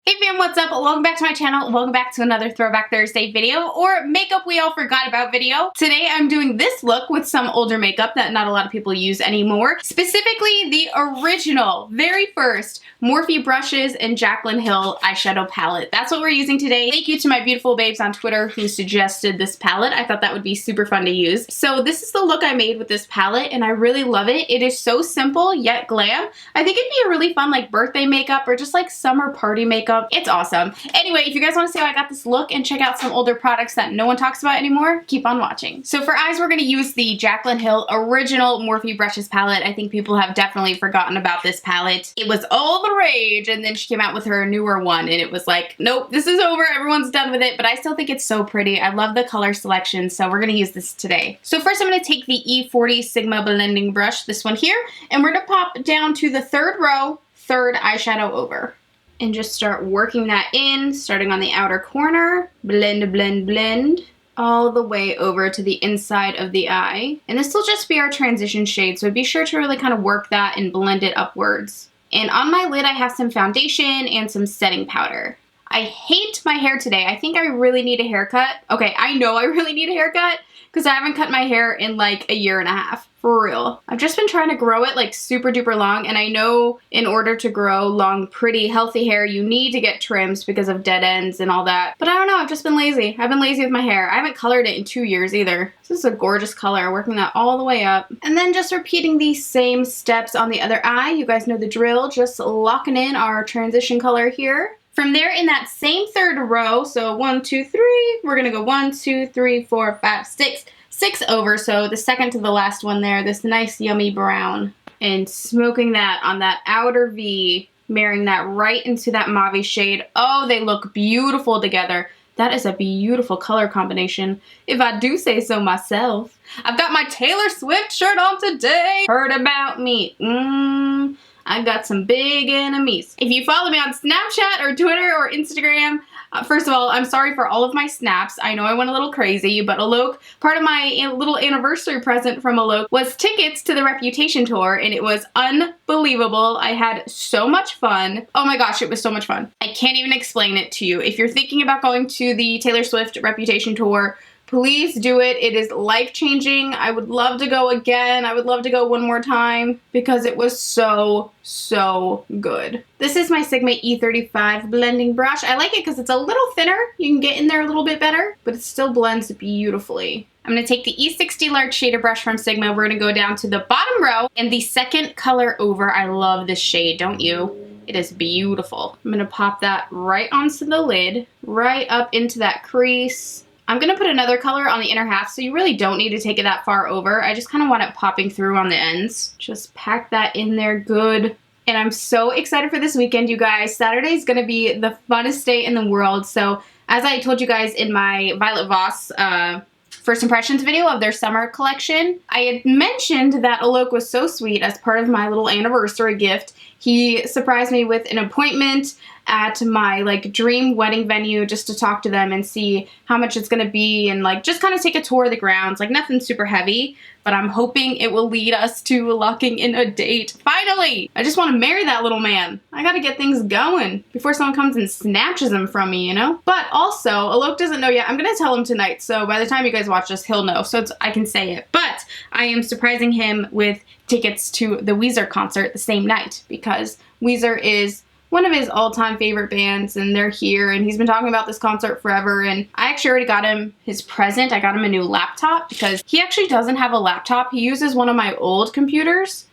Hey fam, what's up? Welcome back to my channel. Welcome back to another Throwback Thursday video or makeup we all forgot about video. Today I'm doing this look with some older makeup that not a lot of people use anymore. Specifically the original, very first Morphe brushes and Jaclyn Hill eyeshadow palette. That's what we're using today. Thank you to my beautiful babes on Twitter who suggested this palette. I thought that would be super fun to use. So this is the look I made with this palette and I really love it. It is so simple yet glam. I think it'd be a really fun like birthday makeup or just like summer party makeup. It's awesome. Anyway, if you guys want to see how I got this look and check out some older products that no one talks about anymore, keep on watching. So for eyes, we're going to use the Jaclyn Hill original Morphe brushes palette. I think people have definitely forgotten about this palette. It was all the rage, and then she came out with her newer one, and it was like, nope, this is over. Everyone's done with it, but I still think it's so pretty. I love the color selection, so we're going to use this today. So first I'm going to take the E40 Sigma Blending Brush, this one here, and we're going to pop down to the third row, third eyeshadow over. And just start working that in, starting on the outer corner. Blend, blend, blend, all the way over to the inside of the eye. And this will just be our transition shade, so be sure to really kind of work that and blend it upwards. And on my lid, I have some foundation and some setting powder. I hate my hair today. I think I really need a haircut. Okay, I know I really need a haircut because I haven't cut my hair in like a year and a half. For real. I've just been trying to grow it like super duper long, and I know in order to grow long, pretty, healthy hair, you need to get trims because of dead ends and all that. But I don't know, I've just been lazy. I've been lazy with my hair. I haven't colored it in 2 years either. This is a gorgeous color, working that all the way up. And then just repeating these same steps on the other eye. You guys know the drill, just locking in our transition color here. From there, in that same third row, so 1, 2, 3, we're gonna go 1, 2, 3, 4, 5, 6 over, so the second to the last one there, this nice yummy brown. And smoking that on that outer V, marrying that right into that mauve shade. Oh, they look beautiful together. That is a beautiful color combination, if I do say so myself. I've got my Taylor Swift shirt on today. Heard about me. I got some big enemies. If you follow me on Snapchat or Twitter or Instagram, first of all, I'm sorry for all of my snaps. I know I went a little crazy, but Alok, part of my little anniversary present from Alok was tickets to the Reputation tour, and it was unbelievable. I had so much fun. Oh my gosh, it was so much fun. I can't even explain it to you. If you're thinking about going to the Taylor Swift Reputation tour, please do it. It is life-changing. I would love to go again. I would love to go one more time because it was so, so good. This is my Sigma E35 Blending Brush. I like it because it's a little thinner. You can get in there a little bit better, but it still blends beautifully. I'm going to take the E60 Large Shader Brush from Sigma. We're going to go down to the bottom row and the second color over. I love this shade, don't you? It is beautiful. I'm going to pop that right onto the lid, right up into that crease. I'm going to put another color on the inner half, so you really don't need to take it that far over. I just kind of want it popping through on the ends. Just pack that in there good. And I'm so excited for this weekend, you guys. Saturday is going to be the funnest day in the world. So as I told you guys in my Violet Voss first impressions video of their summer collection, I had mentioned that Alok was so sweet as part of my little anniversary gift. He surprised me with an appointment at my like dream wedding venue just to talk to them and see how much it's gonna be and like just kind of take a tour of the grounds. Like nothing super heavy, but I'm hoping it will lead us to locking in a date. Finally! I just want to marry that little man. I gotta get things going before someone comes and snatches him from me, you know? But also, Alok doesn't know yet. I'm gonna tell him tonight, so by the time you guys watch this, he'll know, so I can say it. But I am surprising him with tickets to the Weezer concert the same night because Weezer is one of his all-time favorite bands, and they're here, and he's been talking about this concert forever, and I actually already got him his present. I got him a new laptop because he actually doesn't have a laptop. He uses one of my old computers,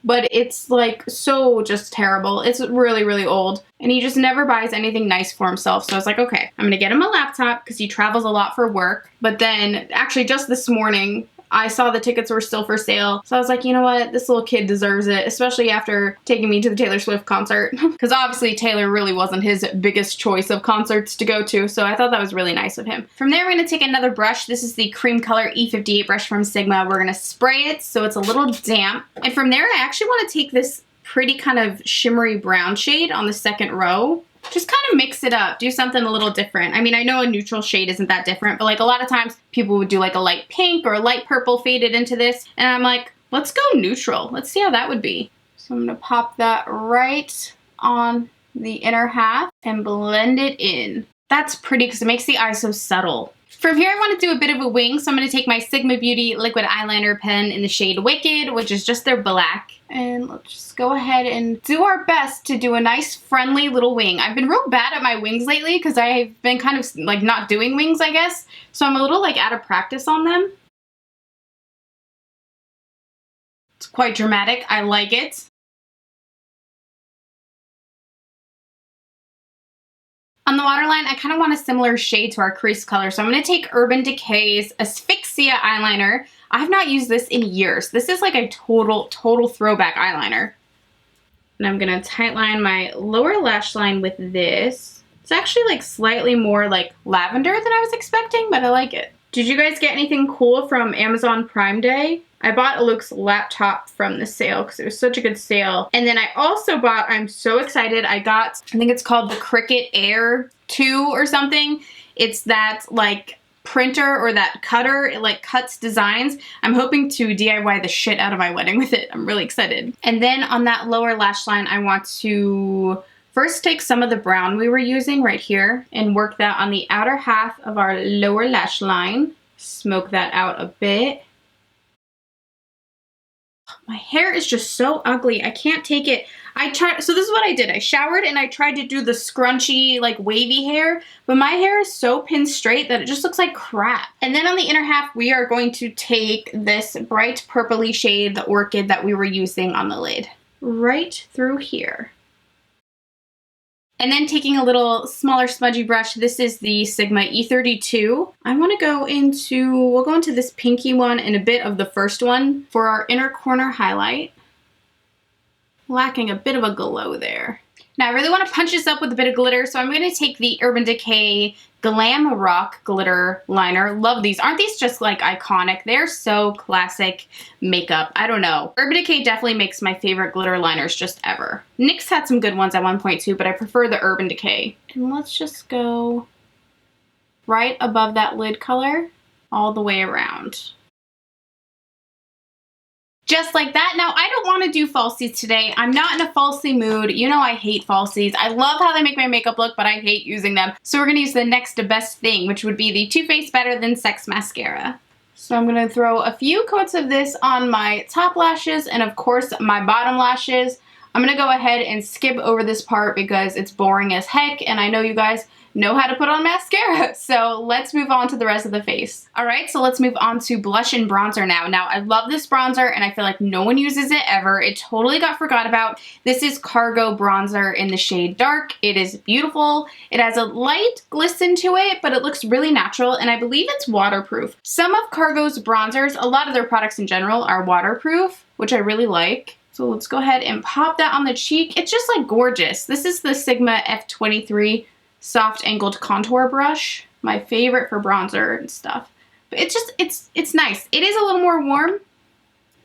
but it's like so just terrible. It's really, really old, and he just never buys anything nice for himself, so I was like, okay, I'm gonna get him a laptop because he travels a lot for work. But then, actually just this morning, I saw the tickets were still for sale. So I was like, you know what? This little kid deserves it, especially after taking me to the Taylor Swift concert. Because obviously Taylor really wasn't his biggest choice of concerts to go to. So I thought that was really nice of him. From there, we're going to take another brush. This is the cream color E58 brush from Sigma. We're going to spray it so it's a little damp. And from there, I actually want to take this pretty kind of shimmery brown shade on the second row. Just kind of mix it up, do something a little different. I mean, I know a neutral shade isn't that different, but like a lot of times people would do like a light pink or a light purple faded into this, and I'm like, let's go neutral. Let's see how that would be. So I'm gonna pop that right on the inner half and blend it in. That's pretty because it makes the eye so subtle. From here, I want to do a bit of a wing, so I'm going to take my Sigma Beauty liquid eyeliner pen in the shade Wicked, which is just their black. And let's just go ahead and do our best to do a nice, friendly little wing. I've been real bad at my wings lately because I've been kind of like not doing wings, I guess. So I'm a little like out of practice on them. It's quite dramatic. I like it. On the waterline, I kind of want a similar shade to our crease color, so I'm going to take Urban Decay's Asphyxia eyeliner. I have not used this in years. This is like a total throwback eyeliner. And I'm going to tightline my lower lash line with this. It's actually like slightly more like lavender than I was expecting, but I like it. Did you guys get anything cool from Amazon Prime Day? I bought Luke's laptop from the sale because it was such a good sale. And then I also bought, I'm so excited, I got, I think it's called the Cricut Air 2 or something. It's that like printer or that cutter. It like cuts designs. I'm hoping to DIY the shit out of my wedding with it. I'm really excited. And then on that lower lash line, I want to first take some of the brown we were using right here and work that on the outer half of our lower lash line. Smoke that out a bit. My hair is just so ugly. I can't take it. So this is what I did. I showered and I tried to do the scrunchy, like wavy hair, but my hair is so pin straight that it just looks like crap. And then on the inner half, we are going to take this bright purpley shade, the Orchid that we were using on the lid, right through here. And then taking a little smaller smudgy brush, this is the Sigma E32. I want to go into, we'll go into this pinky one and a bit of the first one for our inner corner highlight. Lacking a bit of a glow there. Now I really want to punch this up with a bit of glitter, so I'm going to take the Urban Decay Glam Rock glitter liner. Love these. Aren't these just like iconic? They're so classic makeup. I don't know. Urban Decay definitely makes my favorite glitter liners just ever. NYX had some good ones at one point too, but I prefer the Urban Decay. And let's just go right above that lid color all the way around. Just like that. Now, I don't want to do falsies today. I'm not in a falsie mood. You know I hate falsies. I love how they make my makeup look, but I hate using them. So we're going to use the next best thing, which would be the Too Faced Better Than Sex Mascara. So I'm going to throw a few coats of this on my top lashes and, of course, my bottom lashes. I'm going to go ahead and skip over this part because it's boring as heck, and I know you guys know how to put on mascara. So let's move on to the rest of the face. All right, so let's move on to blush and bronzer now. Now, I love this bronzer, and I feel like no one uses it ever. It totally got forgot about. This is Cargo Bronzer in the shade Dark. It is beautiful. It has a light glisten to it, but it looks really natural, and I believe it's waterproof. Some of Cargo's bronzers, a lot of their products in general, are waterproof, which I really like. So let's go ahead and pop that on the cheek. It's just like gorgeous. This is the Sigma F23 soft angled contour brush, my favorite for bronzer and stuff. But it's nice. It is a little more warm,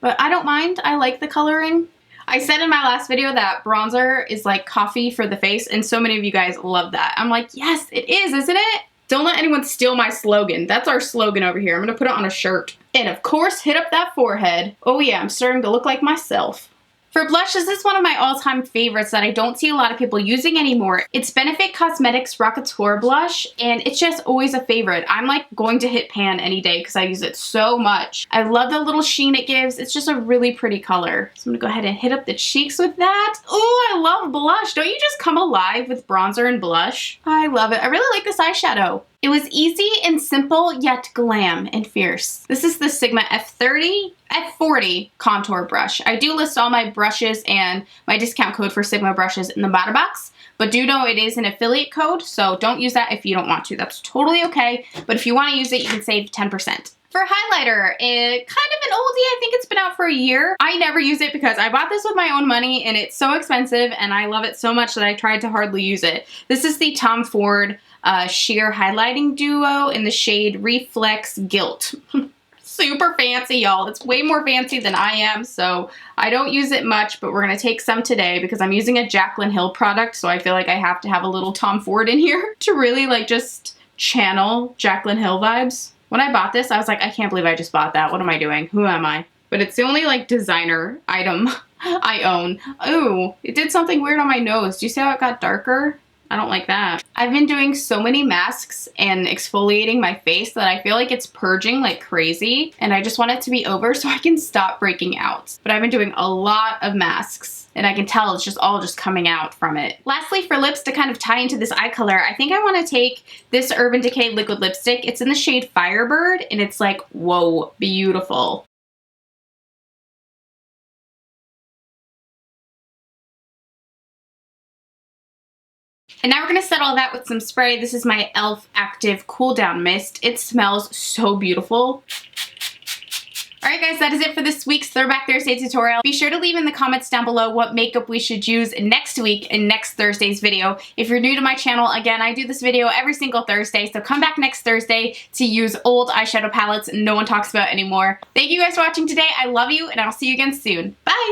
but I don't mind. I like the coloring. I said in my last video that bronzer is like coffee for the face, and so many of you guys love that. I'm like, yes, it is, isn't it? Don't let anyone steal my slogan. That's our slogan over here. I'm gonna put it on a shirt. And of course, hit up that forehead. Oh yeah, I'm starting to look like myself. For blush, this is one of my all-time favorites that I don't see a lot of people using anymore. It's Benefit Cosmetics Rocketstor blush, and it's just always a favorite. I'm like going to hit pan any day because I use it so much. I love the little sheen it gives. It's just a really pretty color. So I'm gonna go ahead and hit up the cheeks with that. Oh, I love blush. Don't you just come alive with bronzer and blush? I love it. I really like this eyeshadow. It was easy and simple, yet glam and fierce. This is the Sigma F40 contour brush. I do list all my brushes and my discount code for Sigma brushes in the bottom box, but do know it is an affiliate code, so don't use that if you don't want to. That's totally okay, but if you want to use it, you can save 10%. For highlighter, kind of an oldie. I think it's been out for a year. I never use it because I bought this with my own money and it's so expensive and I love it so much that I tried to hardly use it. This is the Tom Ford Sheer Highlighting Duo in the shade Reflex Gilt. Super fancy, y'all. It's way more fancy than I am, so I don't use it much, but we're going to take some today because I'm using a Jaclyn Hill product, so I feel like I have to have a little Tom Ford in here to really like just channel Jaclyn Hill vibes. When I bought this, I was like, I can't believe I just bought that. What am I doing? Who am I? but it's the only like designer item I own. Ooh, it did something weird on my nose. Do you see how it got darker? I don't like that. I've been doing so many masks and exfoliating my face that I feel like it's purging like crazy, and I just want it to be over so I can stop breaking out. But I've been doing a lot of masks, and I can tell it's just all just coming out from it. Lastly, for lips, to kind of tie into this eye color, I think I want to take this Urban Decay liquid lipstick. It's in the shade Firebird, and it's like, whoa, beautiful. And now we're going to set all that with some spray. This is my e.l.f. Active Cool Down Mist. It smells so beautiful. Alright guys, that is it for this week's Throwback Thursday tutorial. Be sure to leave in the comments down below what makeup we should use next week in next Thursday's video. If you're new to my channel, again, I do this video every single Thursday, so come back next Thursday to use old eyeshadow palettes no one talks about anymore. Thank you guys for watching today. I love you, and I'll see you again soon. Bye!